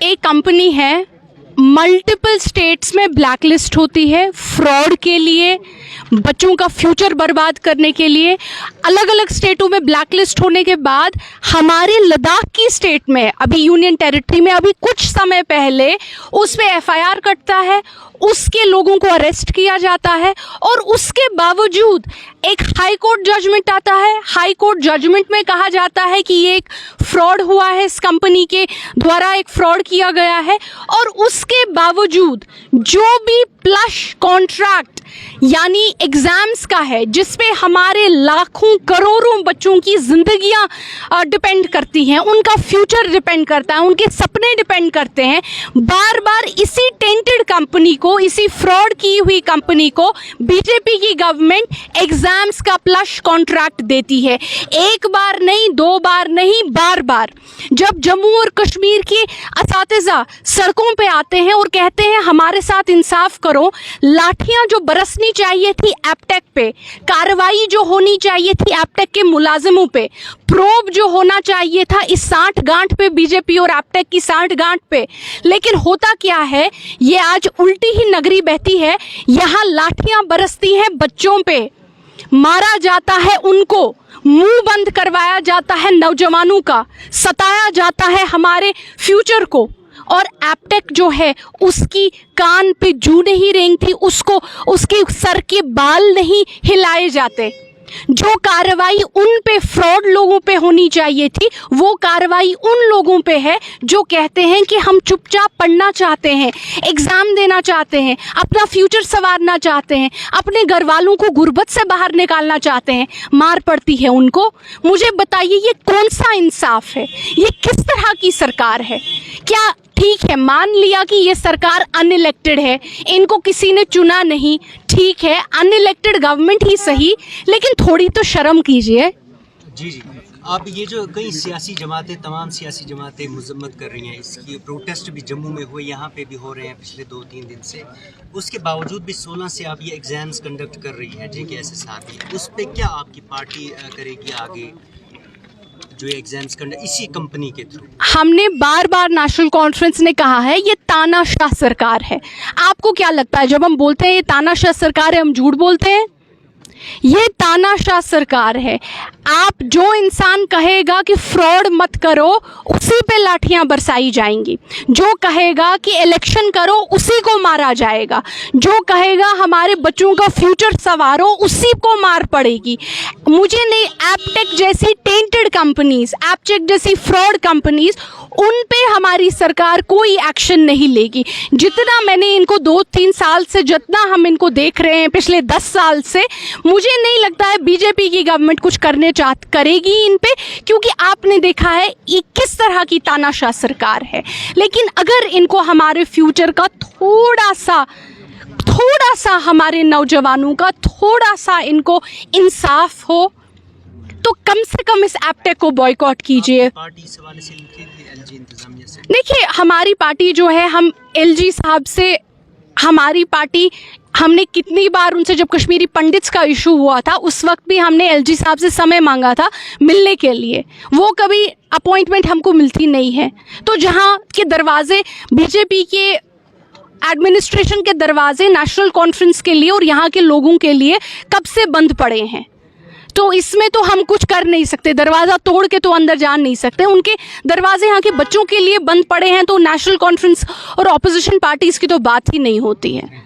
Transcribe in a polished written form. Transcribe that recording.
एक कंपनी है, multiple states में ब्लैकलिस्ट होती है फ्रॉड के लिए, बच्चों का फ्यूचर बर्बाद करने के लिए। अलग अलग स्टेटों में ब्लैकलिस्ट होने के बाद हमारे लद्दाख की स्टेट में, अभी यूनियन टेरिटरी में अभी कुछ समय पहले उस पे एफआईआर कटता है, उसके लोगों को अरेस्ट किया जाता है और उसके बावजूद एक हाई कोर्ट जजमेंट आता है। हाई कोर्ट जजमेंट में कहा जाता है कि ये एक फ्रॉड हुआ है, इस कंपनी के द्वारा एक फ्रॉड किया गया है, और उसके बावजूद जो भी प्लस कॉन्ट्रैक्ट यानी एग्जाम्स का है, जिसपे हमारे लाखों करोड़ों बच्चों की जिंदगियां डिपेंड करती हैं, उनका फ्यूचर डिपेंड करता है, उनके सपने डिपेंड करते हैं, बार बार इसी टेंटेड कंपनी को, इसी फ्रॉड की हुई कंपनी को बीजेपी की गवर्नमेंट एग्जाम्स का प्लस कॉन्ट्रैक्ट देती है। एक बार नहीं, दो बार नहीं, बार बार। जब जम्मू और कश्मीर के असातिज़ा सड़कों पे आते हैं और कहते हैं हमारे साथ इंसाफ करो, लाठियां जो बरसनी चाहिए थी एपटेक पे, कार्रवाई जो होनी चाहिए थी एपटेक के मुलाजिमों पे, प्रोब जो होना चाहिए था इस सांठ गांठ पे, बीजेपी और एपटेक की सांठ गांठ पे, लेकिन होता क्या है, ये आज उल्टी ही नगरी बहती है। यहाँ लाठियां बरसती हैं बच्चों पे, मारा जाता है उनको, मुंह बंद करवाया जाता है नौजवानों का, सताया जाता है हमारे फ्यूचर को, और एपटेक जो है उसकी कान पे जू नहीं रेंगती, उसको उसके सर के बाल नहीं हिलाए जाते। जो कार्रवाई उन पे फ्रॉड लोगों पे होनी चाहिए थी, वो कार्रवाई उन लोगों पे है जो कहते हैं कि हम चुपचाप पढ़ना चाहते हैं, एग्ज़ाम देना चाहते हैं, अपना फ्यूचर संवारना चाहते हैं, अपने घर वालों को गुर्बत से बाहर निकालना चाहते हैं, मार पड़ती है उनको। मुझे बताइए ये कौन सा इंसाफ है? ये किस तरह की सरकार है? क्या ठीक है, मान लिया कि ये सरकार अनइलेक्टेड है, इनको किसी ने चुना नहीं, ठीक है, अनइलेक्टेड गवर्नमेंट ही सही, लेकिन थोड़ी तो शर्म कीजिए। जी, आप ये जो कई सियासी जमातें, तमाम सियासी जमातें मजम्मत कर रही हैं, इसकी प्रोटेस्ट भी जम्मू में हुए, यहाँ पे भी हो रहे हैं पिछले 2-3 दिन से, उसके बावजूद भी 16 से आप ये एग्जाम्स कंडक्ट कर रही हैं JKSSR, उस पर क्या आपकी पार्टी करेगी आगे जो एग्जाम्स करना इसी कंपनी के थ्रू? हमने बार बार नेशनल कॉन्फ्रेंस ने कहा है ये तानाशाह सरकार है। आपको क्या लगता है जब हम बोलते हैं ये तानाशाह सरकार है, हम झूठ बोलते हैं? ये तानाशाह सरकार है। आप जो इंसान कहेगा कि फ्रॉड मत करो, उसी पे लाठियां बरसाई जाएंगी। जो कहेगा कि इलेक्शन करो, उसी को मारा जाएगा। जो कहेगा हमारे बच्चों का फ्यूचर संवारो, उसी को मार पड़ेगी। मुझे नहीं, एपटेक जैसी टेंटेड कंपनीज, एपटेक जैसी फ्रॉड कंपनीज, उन पे हमारी सरकार कोई एक्शन नहीं लेगी। जितना मैंने इनको 2-3 साल से, जितना हम इनको देख रहे हैं पिछले 10 साल से, मुझे नहीं लगता है बीजेपी की गवर्नमेंट कुछ करने करेगी इन पे, क्योंकि आपने देखा है ये किस तरह की तानाशाह सरकार है। लेकिन अगर इनको हमारे फ्यूचर का थोड़ा सा हमारे नौजवानों का थोड़ा सा इनको इंसाफ हो, तो कम से कम इस एपटेक को बॉयकॉट कीजिए। देखिए, हमारी पार्टी जो है, हम LG साहब से, हमारी पार्टी, हमने कितनी बार उनसे, जब कश्मीरी पंडित्स का इशू हुआ था उस वक्त भी हमने LG साहब से समय मांगा था मिलने के लिए, वो कभी अपॉइंटमेंट हमको मिलती नहीं है। तो जहाँ के दरवाजे, बीजेपी के एडमिनिस्ट्रेशन के दरवाजे नेशनल कॉन्फ्रेंस के लिए और यहाँ के लोगों के लिए कब से बंद पड़े हैं, तो इसमें तो हम कुछ कर नहीं सकते। दरवाज़ा तोड़ के तो अंदर जा नहीं सकते। उनके दरवाजे यहाँ के बच्चों के लिए बंद पड़े हैं, तो नेशनल कॉन्फ्रेंस और ऑपोजिशन पार्टीज़ की तो बात ही नहीं होती है।